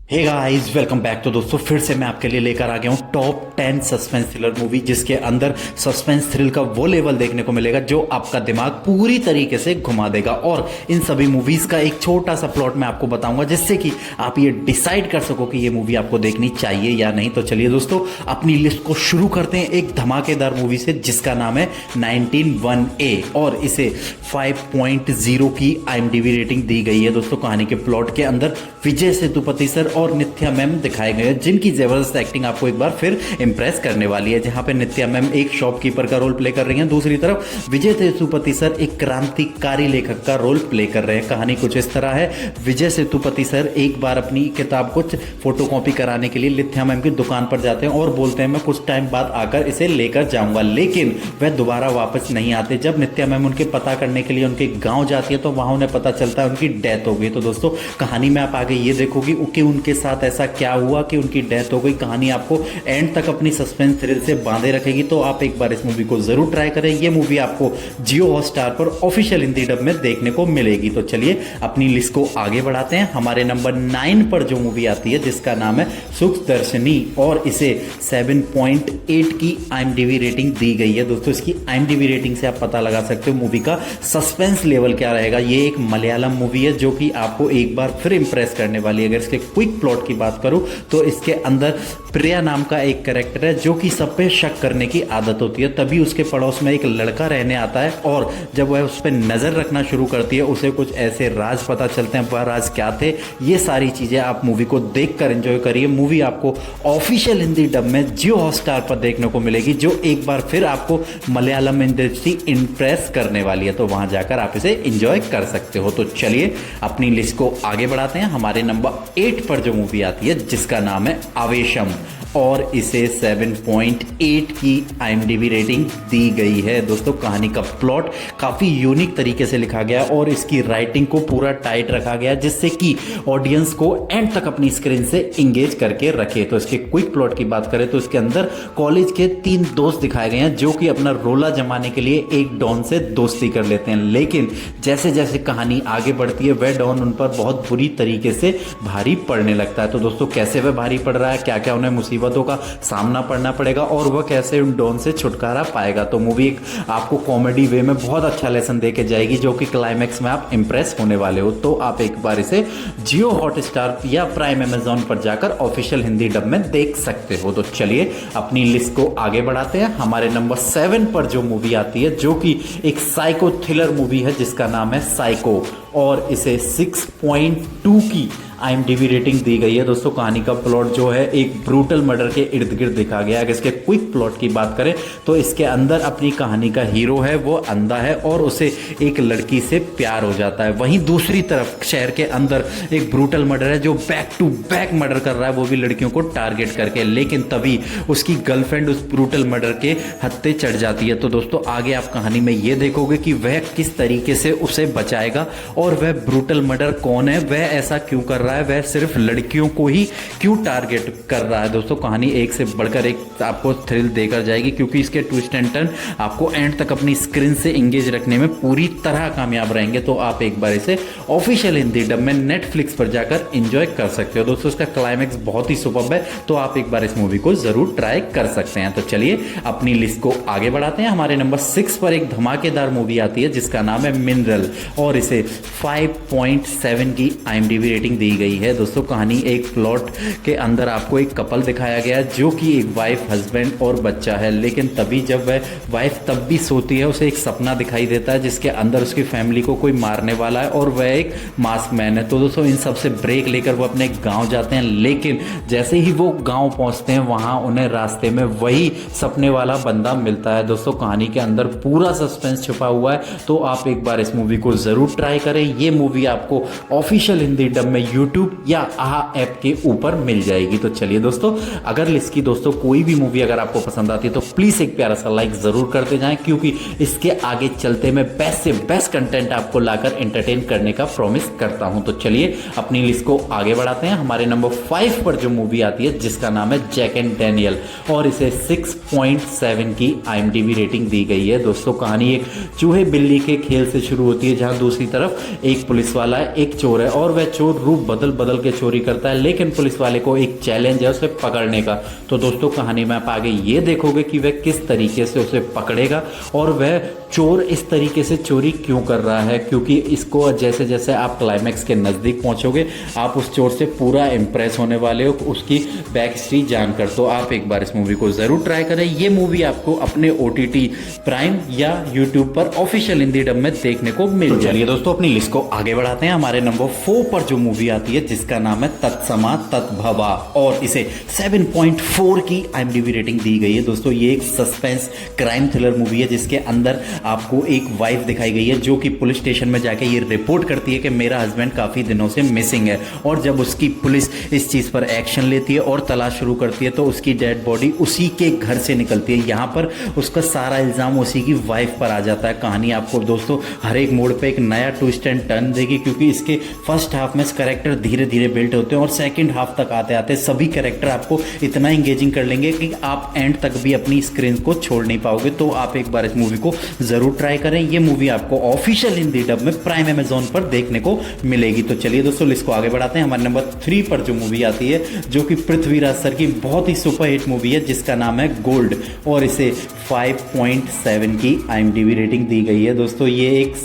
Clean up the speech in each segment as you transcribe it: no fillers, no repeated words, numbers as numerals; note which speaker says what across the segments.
Speaker 1: Hey guys, welcome back. तो दोस्तों फिर से मैं आपके लिए लेकर आ गया हूँ टॉप 10 सस्पेंस थ्रिलर मूवी, जिसके अंदर सस्पेंस थ्रिल का वो लेवल देखने को मिलेगा जो आपका दिमाग पूरी तरीके से घुमा देगा। और इन सभी मूवीज का एक छोटा सा प्लॉट मैं आपको बताऊंगा, जिससे कि आप ये डिसाइड कर सको कि ये मूवी आपको देखनी चाहिए या नहीं। तो चलिए दोस्तों, अपनी लिस्ट को शुरू करते हैं एक धमाकेदार मूवी से, जिसका नाम है 1901A और इसे 5.0 की IMDb रेटिंग दी गई है। दोस्तों कहानी के प्लॉट के अंदर विजय सेतुपति सर और नित्या मैम दिखाए गए हैं, जिनकी जबरदस्त एक्टिंग आपको एक बार फिर इंप्रेस करने वाली है। जहां पे नित्या मैम एक शॉपकीपर का रोल प्ले कर रही हैं, दूसरी तरफ विजय सेतुपति सर एक क्रांतिकारी लेखक का रोल प्ले कर रहे हैं। कहानी कुछ इस तरह है। विजय सेतुपति सर एक बार अपनी किताब को फोटोकॉपी कराने के लिए नित्या मैम की दुकान पर जाते हैं और बोलते हैं मैं कुछ टाइम बाद आकर इसे लेकर जाऊंगा, लेकिन वह दोबारा वापस नहीं आते। जब नित्या मैम उनके पता करने के लिए उनके गांव जाती है तो वहां उन्हें पता चलता है उनकी डेथ हो गई। तो दोस्तों कहानी में आप आगे ये देखोगे कि उनके साथ ऐसा क्या हुआ कि उनकी डेथ हो गई। कहानी आपको एंड तक अपनी सस्पेंस थ्रिल से बांधे रखेगी। तो आप एक बार इस मूवी को जरूर ट्राई करें। ये मूवी आपको जियो हॉटस्टार पर ऑफिशियल हिंदी डब में देखने को मिलेगी। तो चलिए अपनी लिस्ट को आगे बढ़ाते हैं। हमारे नंबर 9 पर जो मूवी आती है, जिसका नाम है सुख दर्शनी और इसे 7.8 की IMDb रेटिंग दी गई है। दोस्तों इसकी IMDb रेटिंग से आप पता लगा सकते हो मूवी का सस्पेंस लेवल क्या रहेगा। ये एक मलयालम मूवी है जो कि आपको एक बार फिर इंप्रेस करने वाली है। अगर इसके क्विक प्लॉट की बात करूं तो इसके अंदर प्रिया नाम का एक कैरेक्टर है जो कि सब पे शक करने की आदत होती है। तभी उसके पड़ोस में एक लड़का रहने आता है और जब वह उस पर नजर रखना शुरू करती है, उसे कुछ ऐसे राज पता चलते हैं। वह राज क्या थे, ये सारी चीजें आप मूवी को देखकर एंजॉय करिए। मूवी आपको ऑफिशियल हिंदी डब में जियो हॉटस्टार पर देखने को मिलेगी, जो एक बार फिर आपको मलयालम इंडस्ट्री इंप्रेस करने वाली है। तो वहां जाकर आप इसे एंजॉय कर सकते हो। तो चलिए अपनी लिस्ट को आगे बढ़ाते हैं। हमारे नंबर 8 पर जो मूवी आती है, जिसका नाम है आवेशम और इसे 7.8 की IMDb रेटिंग दी गई है। दोस्तों कहानी का प्लॉट काफ़ी यूनिक तरीके से लिखा गया और इसकी राइटिंग को पूरा टाइट रखा गया, जिससे कि ऑडियंस को एंड तक अपनी स्क्रीन से इंगेज करके रखे। तो इसके क्विक प्लॉट की बात करें तो इसके अंदर कॉलेज के 3 दोस्त दिखाए गए हैं जो कि अपना रोला जमाने के लिए एक डॉन से दोस्ती कर लेते हैं। लेकिन जैसे जैसे कहानी आगे बढ़ती है, वह डॉन उन पर बहुत बुरी तरीके से भारी पड़ने लगता है। तो दोस्तों कैसे वह भारी पड़ रहा है, क्या क्या उन्हें मुसीबतों का सामना करना पड़ेगा और वह कैसे उन डॉन से छुटकारा पाएगा। तो मूवी एक आपको कॉमेडी वे में बहुत अच्छा लेसन देके जाएगी, जो कि क्लाइमैक्स में आप इंप्रेस होने वाले हो। तो आप एक बार इसे जियो हॉटस्टार या प्राइम अमेजॉन पर जाकर ऑफिशियल हिंदी डब में देख सकते हो। तो चलिए अपनी लिस्ट को आगे बढ़ाते हैं। हमारे नंबर 7 पर जो मूवी आती है, जो कि एक साइको थ्रिलर मूवी है, जिसका नाम है साइको और इसे 6.2 की IMDb रेटिंग दी गई है। दोस्तों कहानी का प्लॉट जो है एक ब्रूटल मर्डर के इर्द गिर्द देखा गया है। अगर इसके क्विक प्लॉट की बात करें तो इसके अंदर अपनी कहानी का हीरो है, वो अंधा है और उसे एक लड़की से प्यार हो जाता है। वहीं दूसरी तरफ शहर के अंदर एक ब्रूटल मर्डर है जो बैक टू बैक मर्डर कर रहा है, वो भी लड़कियों को टारगेट करके। लेकिन तभी उसकी गर्लफ्रेंड उस ब्रूटल मर्डर के हत्थे चढ़ जाती है। तो दोस्तों आगे आप कहानी में ये देखोगे कि वह किस तरीके से उसे बचाएगा और वह ब्रूटल मर्डर कौन है, वह ऐसा क्यों कर रहा है, वह सिर्फ लड़कियों को ही क्यों टारगेट कर रहा है। दोस्तों कहानी एक से बढ़कर एक आपको थ्रिल देकर जाएगी, क्योंकि इसके ट्विस्ट एंड टर्न आपको एंड तक अपनी स्क्रीन से एंगेज रखने में पूरी तरह कामयाब रहेंगे। तो आप एक बार इसे ऑफिशियल हिंदी डब में नेटफ्लिक्स पर जाकर एंजॉय कर सकते हो। दोस्तों इसका क्लाइमैक्स बहुत ही सुपर्ब है, तो आप एक बार इस मूवी को जरूर ट्राई कर सकते हैं। तो चलिए अपनी लिस्ट को आगे बढ़ाते हैं। हमारे नंबर 6 पर एक धमाकेदार मूवी आती है, जिसका नाम है मिनरल और इसे 5.7 की IMDb रेटिंग दी गई है। दोस्तों कहानी एक प्लॉट के अंदर आपको एक कपल दिखाया गया है, जो कि एक वाइफ, हस्बैंड और बच्चा है। लेकिन तभी जब वह वाइफ तब भी सोती है, उसे एक सपना दिखाई देता है जिसके अंदर उसकी फैमिली को कोई मारने वाला है और वह एक मास्क मैन है। तो दोस्तों इन सब से ब्रेक लेकर वो अपने गांव जाते हैं। लेकिन जैसे ही वो गांव पहुंचते हैं, वहां उन्हें रास्ते में वही सपने वाला बंदा मिलता है। दोस्तों कहानी के अंदर पूरा सस्पेंस छुपा हुआ है, तो आप एक बार इस मूवी को जरूर ट्राई करें। ये मूवी आपको ऑफिशियल हिंदी डब में यूट्यूब या आहा ऐप के ऊपर मिल जाएगी। तो चलिए दोस्तों, अगर इसकी दोस्तों कोई भी मूवी अगर आपको पसंद आती है तो प्लीज एक प्यारा सा लाइक जरूर करते जाएं, क्योंकि इसके आगे चलते मैं बेस्ट से बेस्ट कंटेंट आपको लाकर एंटरटेन करने का प्रॉमिस करता हूं। तो चलिए अपनी लिस्ट को आगे बढ़ाते हैं। हमारे नंबर 5 पर जो मूवी आती है, जिसका नाम है जैक एंड डैनियल और इसे 6.7 की IMDb रेटिंग दी गई है। दोस्तों कहानी एक चूहे बिल्ली के खेल से शुरू होती है, जहां दूसरी तरफ एक पुलिस वाला है, एक चोर है और वह चोर रूप बदल बदल के चोरी करता है, लेकिन पुलिस वाले को एक चैलेंज है उसे पकड़ने का। तो दोस्तों कहानी में आप आगे ये देखोगे कि वह किस तरीके से उसे पकड़ेगा और वह चोर इस तरीके से चोरी क्यों कर रहा है, क्योंकि इसको जैसे जैसे आप क्लाइमैक्स के नज़दीक पहुंचोगे आप उस चोर से पूरा इम्प्रेस होने वाले हो उसकी बैक हिस्ट्री जानकर। तो आप एक बार इस मूवी को ज़रूर ट्राई करें। ये मूवी आपको अपने OTT प्राइम या यूट्यूब पर ऑफिशियल हिंदी डब में देखने को मिल जाएगी। चलिए दोस्तों अपनी लिस्ट को आगे बढ़ाते हैं। हमारे नंबर 4 पर जो मूवी आती है जिसका नाम है तत्समा तद्भवा और इसे 7.4 की IMDb रेटिंग दी गई है। दोस्तों ये एक सस्पेंस क्राइम थ्रिलर मूवी है जिसके अंदर आपको एक वाइफ दिखाई गई है जो कि पुलिस स्टेशन में जाके ये रिपोर्ट करती है कि मेरा हस्बैंड काफ़ी दिनों से मिसिंग है। और जब उसकी पुलिस इस चीज़ पर एक्शन लेती है और तलाश शुरू करती है तो उसकी डेड बॉडी उसी के घर से निकलती है। यहाँ पर उसका सारा इल्ज़ाम उसी की वाइफ पर आ जाता है। कहानी आपको दोस्तों हर एक मोड़ पे एक नया ट्विस्ट एंड टर्न देगी, क्योंकि इसके फर्स्ट हाफ में कैरेक्टर धीरे धीरे बिल्ड होते हैं और सेकंड हाफ तक आते आते सभी कैरेक्टर आपको इतना इंगेजिंग कर लेंगे कि आप एंड तक भी अपनी स्क्रीन को छोड़ नहीं पाओगे। तो आप एक बार इस मूवी को ज़रूर ट्राई करें। ये मूवी आपको ऑफिशियल हिंदी डब में प्राइम अमेजॉन पर देखने को मिलेगी। तो चलिए दोस्तों लिस्ट को आगे बढ़ाते हैं। हमारे नंबर 3 पर जो मूवी आती है जो कि पृथ्वीराज सर की बहुत ही सुपरहिट मूवी है जिसका नाम है गोल्ड और इसे 5.7 की IMDb रेटिंग दी गई है। दोस्तों ये एक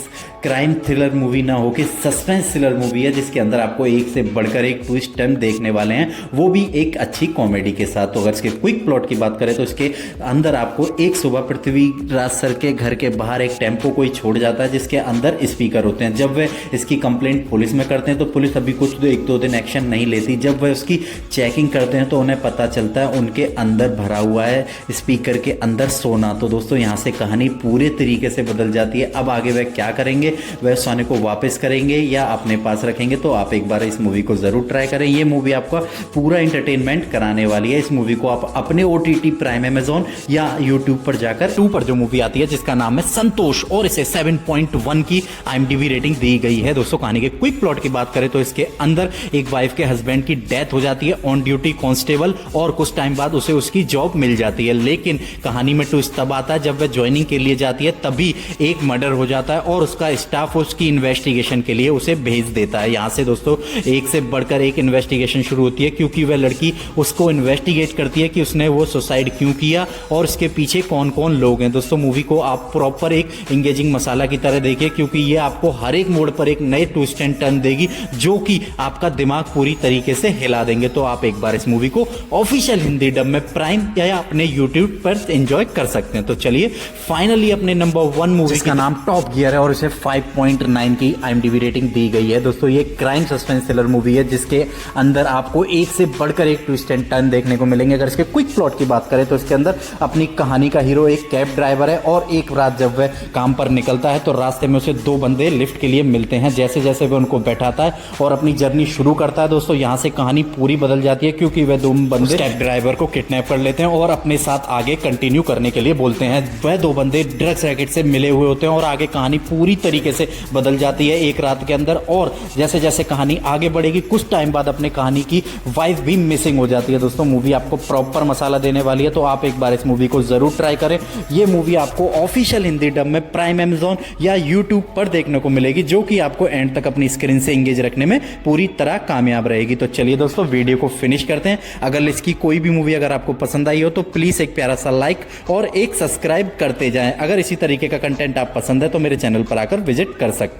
Speaker 1: क्राइम थ्रिलर मूवी ना हो कि सस्पेंस थ्रिलर मूवी है जिसके अंदर आपको एक से बढ़कर एक ट्विस्ट टर्न देखने वाले हैं, वो भी एक अच्छी कॉमेडी के साथ। तो अगर इसके क्विक प्लॉट की बात करें तो इसके अंदर आपको एक सुबह पृथ्वीराज सर के घर के बाहर एक टेम्पो कोई छोड़ जाता है जिसके अंदर स्पीकर होते हैं। जब वे इसकी कंप्लेंट पुलिस में करते हैं तो पुलिस अभी कुछ एक दो दिन एक्शन नहीं लेती। जब वे उसकी चेकिंग करते हैं तो उन्हें पता चलता है उनके अंदर भरा हुआ है स्पीकर के अंदर सोना। तो दोस्तों यहाँ से कहानी पूरे तरीके से बदल जाती है। अब आगे वह क्या करेंगे, वह सोने को वापस करेंगे या अपने पास रखेंगे। तो आप एक बार इस मूवी को जरूर ट्राई करें। ये मूवी आपका पूरा एंटरटेनमेंट कराने वाली है। इस मूवी को आप अपने OTT प्राइम अमेजॉन या यूट्यूब पर जाकर 2 पर जो मूवी आती है जिसका नाम है संतोष और इसे 7.1 की IMDb रेटिंग दी गई है। दोस्तों कहानी के क्विक प्लॉट की बात करें तो इसके अंदर एक वाइफ के हस्बैंड की डेथ हो जाती है ऑन ड्यूटी कांस्टेबल और कुछ टाइम बाद उसे उसकी जॉब मिल जाती है। लेकिन कहानी में ट्विस्ट तब आता है जब वह ज्वाइनिंग के लिए जाती है तभी एक मर्डर हो जाता है और उसका स्टाफ उसकी इन्वेस्टिगेशन के लिए उसे भेज देता है। यहाँ से दोस्तों एक से बढ़कर एक इन्वेस्टिगेशन शुरू होती है क्योंकि वह लड़की उसको इन्वेस्टिगेट करती है कि उसने वो सुसाइड क्यों किया और इसके पीछे कौन कौन लोग हैं। दोस्तों मूवी को आप प्रॉपर एक इंगेजिंग मसाला की तरह देखिए क्योंकि ये आपको हर एक मोड़ पर एक नए ट्विस्ट एंड टर्न देगी जो कि आपका दिमाग पूरी तरीके से हिला देंगे। तो आप एक बार इस मूवी को ऑफिशियल हिंदी डब में प्राइम या अपने यूट्यूब पर एंजॉय कर सकते हैं। तो चलिए फाइनली अपने नंबर 1 मूवी का नाम टॉप गियर है और इसे 5.9 की IMDb रेटिंग दी गई है। दोस्तों ये क्राइम सस्पेंस थ्रिलर मूवी है जिसके अंदर आपको एक से बढ़कर एक ट्विस्ट एंड टर्न देखने को मिलेंगे। अगर इसके क्विक प्लॉट की बात करें तो इसके अंदर अपनी कहानी का हीरो एक कैब ड्राइवर है और एक रात जब वह काम पर निकलता है तो रास्ते में उसे 2 बंदे लिफ्ट के लिए मिलते हैं। जैसे जैसे वह उनको बैठाता है और अपनी जर्नी शुरू करता है दोस्तों यहाँ से कहानी पूरी बदल जाती है क्योंकि वह 2 बंदे कैब ड्राइवर को किडनैप कर लेते हैं और अपने साथ आगे कंटिन्यू करने के लिए बोलते हैं। वह 2 बंदे ड्रग्स रैकेट से मिले हुए होते हैं और आगे कहानी पूरी तरीके से बदल जाती है एक रात के अंदर। और जैसे जैसे कहानी आगे बढ़ेगी कुछ टाइम बाद अपने कहानी की वाइफ भी मिसिंग हो जाती है। दोस्तों मूवी आपको प्रॉपर मसाला देने वाली है तो आप एक बार इस मूवी को जरूर ट्राई करें। ये मूवी आपको ऑफिशियल हिंदी डब में प्राइम अमेजॉन या यूट्यूब पर देखने को मिलेगी जो कि आपको एंड तक अपनी स्क्रीन से एंगेज रखने में पूरी तरह कामयाब रहेगी। तो चलिए दोस्तों वीडियो को फिनिश करते हैं। अगर इसकी कोई भी मूवी अगर आपको पसंद आई हो तो प्लीज एक प्यारा सा लाइक और एक सब्सक्राइब करते जाएं। अगर इसी तरीके का कंटेंट आप पसंद है तो मेरे चैनल पर आकर विजिट कर सकते हैं।